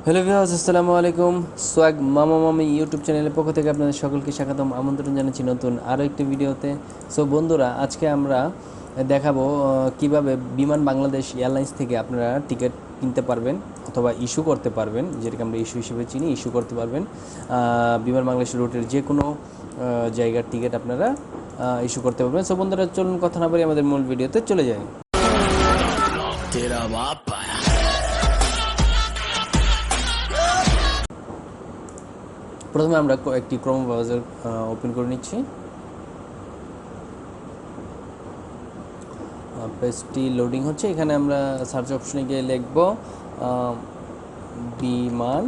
Hello viewers, আসসালামু আলাইকুম। Swag মামা মামি ইউটিউব চ্যানেলের পক্ষ থেকে আপনাদের সকলকে স্বাগতম, আমন্ত্রণ জানাচ্ছি নতুন আরও একটি ভিডিওতে। সো বন্ধুরা, আজকে আমরা দেখাবো কিভাবে বিমান বাংলাদেশ এয়ারলাইন্স থেকে আপনারা টিকিট কিনতে পারবেন অথবা ইস্যু করতে পারবেন, যেটাকে আমরা ইস্যু হিসেবে চিনি। ইস্যু করতে পারবেন বিমান বাংলাদেশ রুটের যে কোনো জায়গার টিকিট আপনারা ইস্যু করতে পারবেন। সো বন্ধুরা, চলুন কথা না বলে আমাদের মূল ভিডিওতে চলে যাই। প্রথমে আমরা একটি ক্রোম ব্রাউজার ওপেন করে নিচ্ছি। পেজটি লোডিং হচ্ছে। এখানে আমরা সার্চ অপশনে গিয়ে লিখব বিমান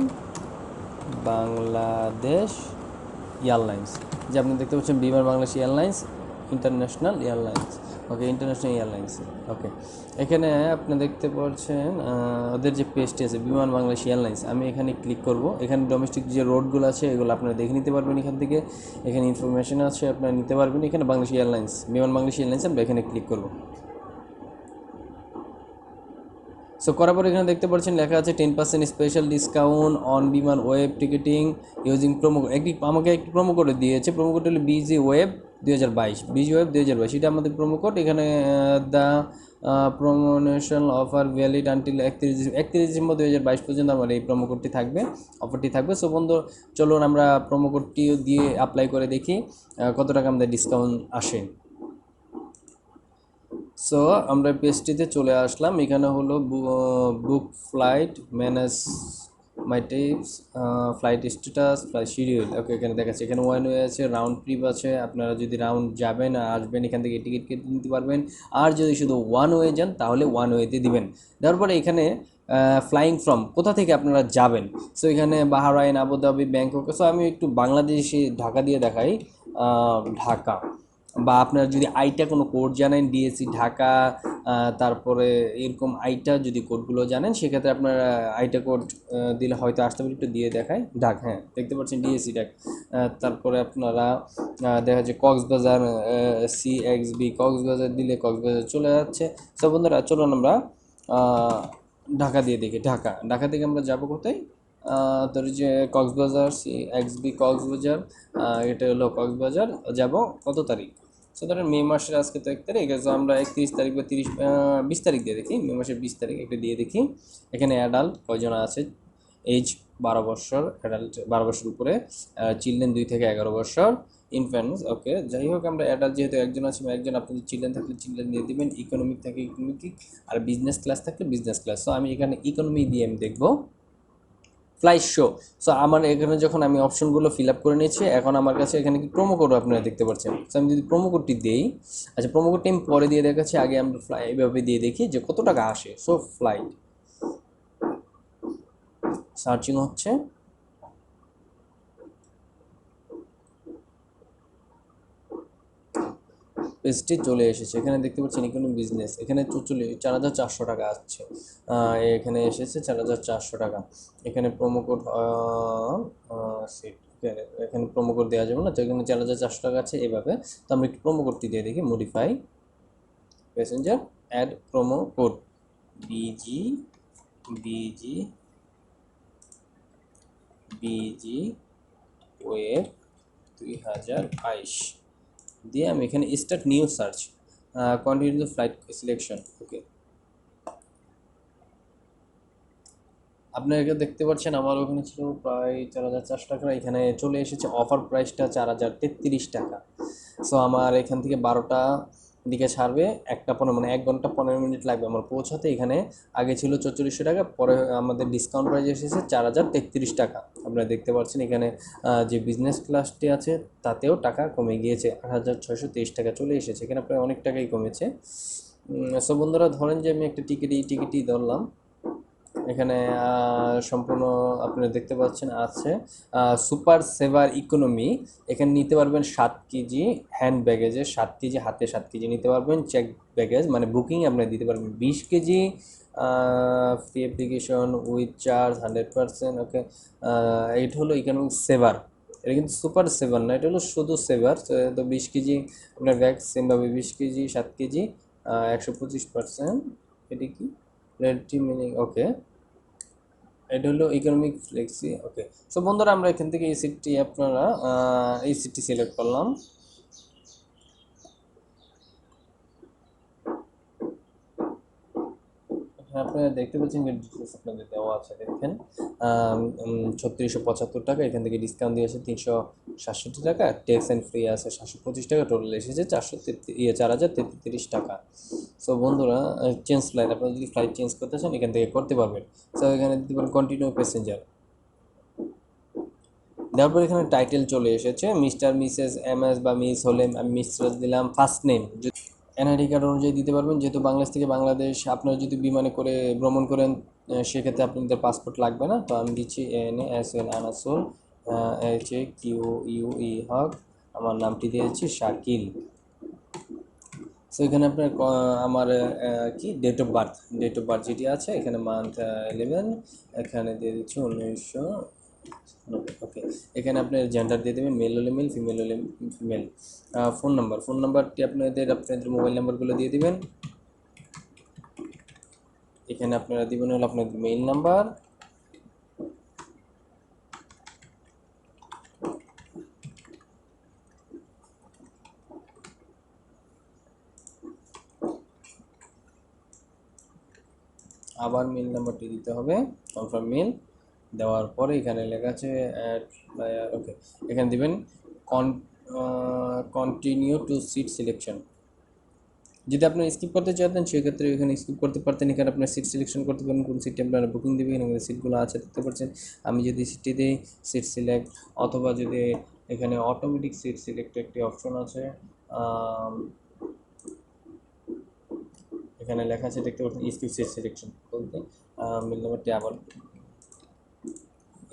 বাংলাদেশ এয়ারলাইন্স। যে আপনি দেখতে পাচ্ছেন বিমান বাংলাদেশ এয়ারলাইন্স, ইন্টারন্যাশনাল এয়ারলাইন্স। ওকে, ইন্টারন্যাশনাল এয়ারলাইন্স। ওকে, এখানে আপনি দেখতে পাচ্ছেন ওদের যে পেজটি আছে বিমান বাংলাদেশ এয়ারলাইন্স। আমি এখানে ক্লিক করব। এখানে ডোমেস্টিক যে রোডগুলো আছে এগুলো আপনারা দেখে নিতে পারবেন এখান থেকে। এখানে ইনফরমেশন আছে, আপনারা নিতে পারবেন। এখানে বাংলাদেশ এয়ারলাইন্স, বিমান বাংলাদেশ এয়ারলাইন্স আমরা এখানে ক্লিক করব। সো করার পর এখানে দেখতে পাচ্ছেন লেখা আছে 10% স্পেশাল ডিসকাউন্ট অন বিমান ওয়েব টিকিটিং ইউজিং প্রোমো। আমাকে একটি প্রোমো কোড দিয়েছে। প্রোমো কোড হলো বিজি ওয়েব 2022, বিজি ওয়েব 2022, এটা আমাদের প্রোমো কোড। এখানে the promotional offer valid until 31 December 2022 পর্যন্ত আমার এই প্রোমো কোডটি থাকবে, অফারটি থাকবে। সো বন্ধু, চলুন আমরা প্রোমো কোডটিও দিয়ে অ্যাপ্লাই করে দেখি কত টাকা আমাদের ডিসকাউন্ট আসে। সো আমরা পেজটিতে চলে আসলাম। এখানে হলো book flight, manage my trips, flight status, flight schedule. Okay, এখানে দেখাচ্ছে। এখানে ওয়ান ওয়ে আছে, রাউন্ড ট্রিপ আছে। আপনারা যদি রাউন্ড যাবেন আর আসবেন এখান থেকে টিকিট কেটে নিতে পারবেন। আর যদি শুধু ওয়ান ওয়ে যান তাহলে ওয়ান ওয়েতে দিবেন। দেওয়ার পরে এখানে ফ্লাইং ফ্রম, কোথা থেকে আপনারা যাবেন। সো এখানে বাহরাইন, আবুধাবি, ব্যাংকক। সো আমি একটু বাংলাদেশে ঢাকা দিয়ে দেখাই। ঢাকা, বা আপনারা যদি আইটা কোনো কোড জানেন, ডিএসসি ঢাকা, তারপরে এরকম আইটা যদি কোডগুলো জানেন সেক্ষেত্রে আপনারা আইটা কোড দিলে হয়তো আসতে পারে। একটু দিয়ে দেখায় ঢাকা। হ্যাঁ, দেখতে পাচ্ছেন ডিএসসি ঢাকা। তারপরে আপনারা দেখা যাচ্ছে কক্সবাজার, CXB কক্সবাজার দিলে কক্সবাজার চলে যাচ্ছে। সব বন্ধুরা, চলুন আমরা ঢাকা দিয়ে দেখি। ঢাকা ঢাকা থেকে আমরা যাবো কোথায়? ধরি যে কক্সবাজার, CXB কক্সবাজার। এটা হলো কক্সবাজার। যাব কত তারিখ? সো ধরেন মে মাসের আজকে তো 1 তারিখ, সো আমরা 31 তারিখ বা 20 তারিখ দিয়ে দেখি। মে মাসের 20 তারিখ একটা দিয়ে দেখি। এখানে অ্যাডাল্ট কয়জন আছে? এজ 12 বছর, অ্যাডাল্ট 12 বছর উপরে। চিলড্রেন 2 থেকে 11 বছর। ইনফ্যান্টস, ওকে, যাই হোক আমরা অ্যাডাল্ট যেহেতু একজন আছে বা একজন, আপনাদের চিলড্রেন থাকলে চিলড্রেন দিয়ে দেবেন। ইকোনমিক থাকে ইকোনমিক, আর বিজনেস ক্লাস থাকলে বিজনেস ক্লাস। সো আমি এখানে ইকোনমি দিয়ে আমি দেখবো ফ্লাই শো। সো আমার এখানে যখন আমি অপশনগুলো ফিল আপ করে নিয়েছি, এখন আমার কাছে এখানে কি প্রোমো কোড আপনারা দেখতে পাচ্ছেন। সো আমি যদি প্রোমো কোডটি দিই, আচ্ছা প্রোমো কোডটি আমি পরে দিয়ে দেখাচ্ছি। আগে আমরা ফ্লাই এভাবে দিয়ে দেখি যে কত টাকা আসে। সো ফ্লাইট সার্চিং হচ্ছে। পেজটি চলে এসেছে। এখানে দেখতে পাচ্ছেন ইকোনমি বিজনেস। এখানে 4,400 টাকা আসছে। এখানে এসেছে 4,400 টাকা। এখানে প্রোমো কোড সিট, এখানে প্রোমো কোড দেওয়া যাবে না, তো এখানে 4,400 টাকা আছে এভাবে। তো আমরা একটু প্রোমো কোডটি দিয়ে দেখি। Modify passenger, add promo code BG BG BG web 2022 দিয়ে আমি এখানে start new search, continue flight selection. Okay, আপনারা এখানে দেখতে পাচ্ছেন আমার ওখানে ছিল প্রায় 4,400 টাকা, এখানে চলে এসেছে অফার প্রাইসটা 4,033 টাকা। সো আমার এখান থেকে 12টা দিকে ছাড়বে, 1টা 15 মানে 1 ঘন্টা 15 মিনিট লাগবে আমার পৌঁছাতে। এখানে আগে ছিল 4,400 টাকা, পরে আমাদের ডিসকাউন্ট প্রাইস এসেছে 4,033 টাকা। আপনারা দেখতে পাচ্ছেন এখানে যে বিজনেস ক্লাসটি আছে তাতেও টাকা কমে গিয়েছে, 8,623 টাকা চলে এসেছে। এখানে প্রায় অনেক টাকাই কমেছে। সো বন্ধুরা, ধরেন যে আমি একটা টিকিটই ধরলাম। এখানে সম্পূর্ণ আপনারা দেখতে পাচ্ছেন আছে সুপার সেভার ইকোনমি। এখানে নিতে পারবেন 7 কেজি হ্যান্ড ব্যাগেজে, 7 কেজি হাতে 7 কেজি নিতে পারবেন। চেক ব্যাগেজ মানে বুকিং আপনারা দিতে পারবেন 20 KG, free application with charge 100%। ওকে, এটা হলো ইকোনমিক সেভার। এটা কিন্তু সুপার সেভার না, এটা হলো শুধু সেভার। তো 20 কেজি আপনার ব্যাগ সেমভাবে 20 কেজি 7 কেজি 125%। এটি কি রেডটি মিনিং? ওকে, এটা হলো ইকোনমিক ফ্লেক্সি। ওকে, সো বন্ধুরা আমরা এখান থেকে এই সিটটি আপনারা এই সিটটি সিলেক্ট করলাম। হ্যাঁ, আপনারা দেখতে পাচ্ছেন যে ডিটেলস আপনাদের দেওয়া আছে, দেখেন 3675 টাকা, এখান থেকে ডিসকাউন্ট দিয়ে আছে 367 টাকা, ট্যাক্স অ্যান্ড ফ্রি আছে 725 টাকা, টোটাল এসেছে 4033 টাকা। সো বন্ধুরা চেঞ্জ ফ্লাইট, আপনারা যদি ফ্লাইট চেঞ্জ করতে চান এখান থেকে করতে পারবেন। সো এখানে দিতে পারেন কন্টিনিউ প্যাসেঞ্জার, দেওয়ার পর এখানে টাইটেল চলে এসেছে, মিস্টার মিসেস এম এস বা মিস হলে আমি মিস্ট্রেস দিলাম। ফার্স্ট নেম এনআইডি কার্ড অনুযায়ী দিতে পারবেন, যেহেতু বাংলাদেশ থেকে বাংলাদেশ আপনারা যদি বিমানে করে ভ্রমণ করেন সেক্ষেত্রে আপনাদের পাসপোর্ট লাগবে না। তো আমি দিচ্ছি ANASL আনাসুল, HAQUE হক, আমার নামটি দিয়েছি শাকিল। সো এখানে আপনার আমার কি ডেট অফ বার্থ যেটি আছে এখানে মান্থ 11, এখানে দিয়ে দিচ্ছি 1990। ওকে, এখানে আপনার জেন্ডার দিয়ে দেবেন, মেল হলে মেল, ফিমেল হলে ফিমেল। ফোন নাম্বারটি আপনাদের মোবাইল নাম্বারগুলো দিয়ে দিবেন। এখানে আপনারা দিবেন হলো আপনাদের মেইল নাম্বার, আবার মেইল নাম্বারটি দিতে হবে, কনফার্ম মেল। দেওয়ার পরে এখানে লেখা আছে ওকে, এখানে দিবেন কন্টিনিউ টু সিট সিলেকশন। যদি আপনি স্কিপ করতে চাইতেন সেক্ষেত্রে এখানে স্কিপ করতে পারতেন, এখানে আপনার সিট সিলেকশন করতে পারেন কোন সিটটি আপনারা বুকিং দেবেন, এখানে সিটগুলো আছে দেখতে পাচ্ছেন। আমি যদি সিটটি দিই সিট সিলেক্ট, অথবা যদি এখানে অটোমেটিক সিট সিলেক্ট একটি অপশন আছে, এখানে লেখা আছে দেখতে পাচ্ছেন স্কিপ সিট সিলেকশন বলতে মেল নাম্বারটি আবার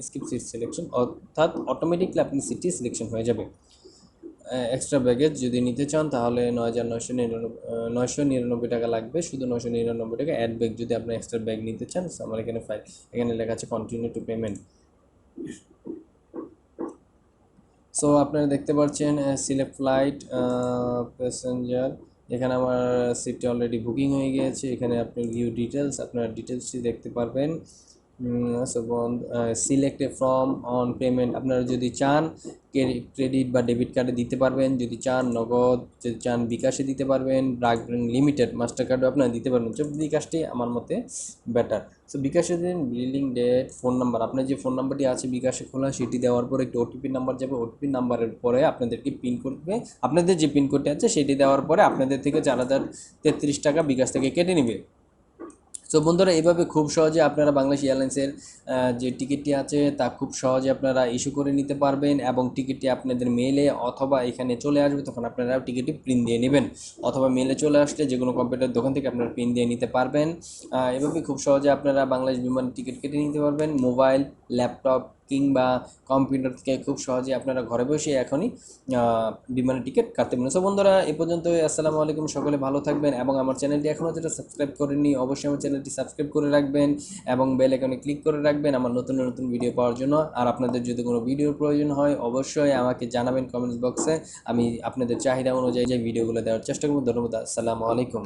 স্কিপ সিট সিলেকশন, অর্থাৎ অটোমেটিকলি আপনি সিটটি সিলেকশন হয়ে যাবে। এক্সট্রা ব্যাগেজ যদি নিতে চান তাহলে 9,999 টাকা লাগবে, শুধু 999 টাকা। অ্যাড ব্যাগ যদি আপনি এক্সট্রা ব্যাগ নিতে চান, আমার এখানে লেখা আছে কন্টিনিউ টু পেমেন্ট। সো আপনারা দেখতে পাচ্ছেন সিলেক্ট ফ্লাইট প্যাসেঞ্জার, এখানে আমার সিটটি অলরেডি বুকিং হয়ে গিয়েছে। এখানে আপনি ভিউ ডিটেলস, আপনার ডিটেলসটি দেখতে পারবেন। Select A from on payment, আপনারা যদি চান ক্রেডিট বা ডেবিট কার্ডে দিতে পারবেন, যদি চান নগদ, যদি চান বিকাশে দিতে পারবেন, ব্র্যাক লিমিটেড মাস্টার কার্ডও আপনারা দিতে পারবেন। তো বিকাশটি আমার মতে বেটার। সো বিকাশে দিন বিলিং ডেট, ফোন নাম্বার, আপনার যে ফোন নাম্বারটি আছে বিকাশে খোলা সেটি দেওয়ার পরে একটি ওটিপি নাম্বার যাবে, ওটিপি নাম্বারের পরে আপনাদেরকে পিন করবে, আপনাদের যে পিনকোডটি আছে সেটি দেওয়ার পরে আপনাদের থেকে 4033 টাকা বিকাশ থেকে কেটে নেবে। সো বন্ধুরা এইভাবে খুব সহজে আপনারা বাংলাদেশ এয়ারলাইন্সের যে টিকিটটি আছে তা খুব সহজে আপনারা ইস্যু করে নিতে পারবেন, এবং টিকিটটি আপনাদের মেলে অথবা এখানে চলে আসবে, তখন আপনারা টিকিটটি প্রিন্ট দিয়ে নেবেন, অথবা মেলে চলে আসলে যে কোনো কম্পিউটার দোকান থেকে আপনারা প্রিন্ট দিয়ে নিতে পারবেন। এভাবে খুব সহজে আপনারা বাংলাদেশ বিমান টিকিট কেটে নিতে পারবেন, মোবাইল, ল্যাপটপ কিংবা কম্পিউটার থেকে খুব সহজে আপনারা ঘরে বসে এখনই বিমানের টিকিট কাটতে পারেন। সো বন্ধুরা এই পর্যন্তই, আসসালামু আলাইকুম, সকলে ভালো থাকবেন, এবং আমার চ্যানেলটি এখনও যেটা সাবস্ক্রাইব করেননি অবশ্যই আমার চ্যানেলটি সাবস্ক্রাইব করে রাখবেন, এবং বেল আইকনে ক্লিক করে রাখবেন আমার নতুন নতুন ভিডিও পাওয়ার জন্য। আর আপনাদের যদি কোনো ভিডিওর প্রয়োজন হয় অবশ্যই আমাকে জানাবেন কমেন্টস বক্সে, আমি আপনাদের চাহিদা অনুযায়ী যে ভিডিওগুলো দেওয়ার চেষ্টা করব। ধন্যবাদ, আসসালামু আলাইকুম।